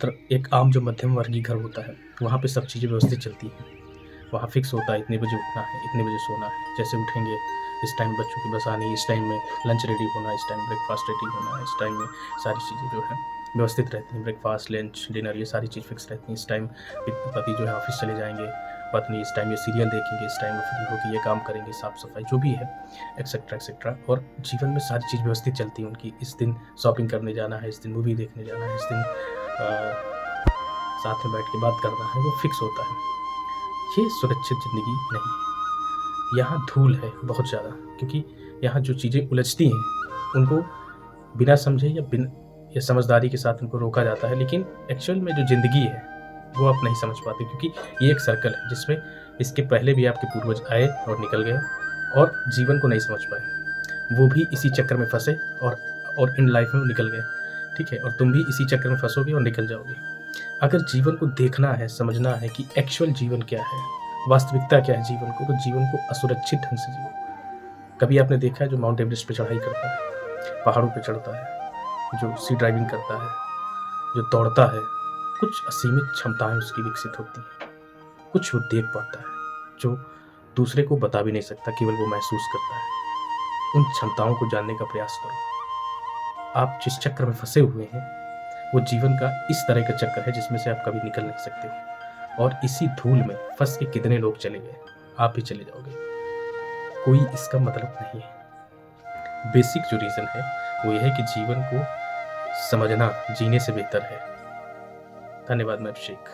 एक आम जो मध्यम वर्गीय घर होता है, वहाँ पे सब चीज़ें व्यवस्थित चलती हैं। वहाँ फिक्स होता है इतने बजे उठना है, इतने बजे सोना है। जैसे उठेंगे इस टाइम बच्चों की बस आनी है, इस टाइम में लंच रेडी होना है, इस टाइम ब्रेकफ़ास्ट रेडी होना है, इस टाइम में सारी चीज़ें जो हैं व्यवस्थित रहती हैं। ब्रेकफ़ास्ट, लंच, डिनर ये सारी चीज़ फिक्स रहती हैं। इस टाइम पति जो है ऑफ़िस चले जाएँगे, पत्नी इस टाइम ये सीरियल देखेंगे, इस टाइम वो फ्री होके ये काम करेंगे, साफ-सफाई जो भी है एक्सेट्रा, एक्सेट्रा। और जीवन में सारी चीज़ व्यवस्थित चलती है उनकी। इस दिन शॉपिंग करने जाना है, इस दिन मूवी देखने जाना है, इस दिन साथ में बैठ के बात करना है, वो फिक्स होता है। ये सुरक्षित ज़िंदगी नहीं है। यहाँ धूल है बहुत ज़्यादा, क्योंकि यहाँ जो चीज़ें उलझती हैं, उनको बिना समझे या समझदारी के साथ उनको रोका जाता है। लेकिन एक्चुअल में जो ज़िंदगी है, वो आप नहीं समझ पाते, क्योंकि ये एक सर्कल है जिसमें इसके पहले भी आपके पूर्वज आए और निकल गए और जीवन को नहीं समझ पाए। वो भी इसी चक्कर में फँसे और इन लाइफ़ में निकल गए, ठीक है? और तुम भी इसी चक्कर में फँसोगे और निकल जाओगे। अगर जीवन को देखना है, समझना है कि एक्चुअल जीवन क्या है, वास्तविकता क्या है जीवन को, तो जीवन को असुरक्षित ढंग से जियो। कभी आपने देखा है जो माउंट एवरेस्ट पे चढ़ाई करता है, पहाड़ों पे चढ़ता है, जो सी ड्राइविंग करता है, जो दौड़ता है, कुछ असीमित क्षमताएँ उसकी विकसित होती हैं। कुछ वो देख पाता है, जो दूसरे को बता भी नहीं सकता, केवल वो महसूस करता है। उन क्षमताओं को जानने का प्रयास करो। आप जिस चक्कर में फँसे हुए हैं, वो जीवन का इस तरह का चक्कर है जिसमें से आप कभी निकल नहीं सकते हो। और इसी धूल में फँस के कितने लोग चले गए, आप भी चले जाओगे। कोई इसका मतलब नहीं है। बेसिक जो रीज़न है, वो ये है कि जीवन को समझना जीने से बेहतर है। धन्यवाद मैं अभिषेक।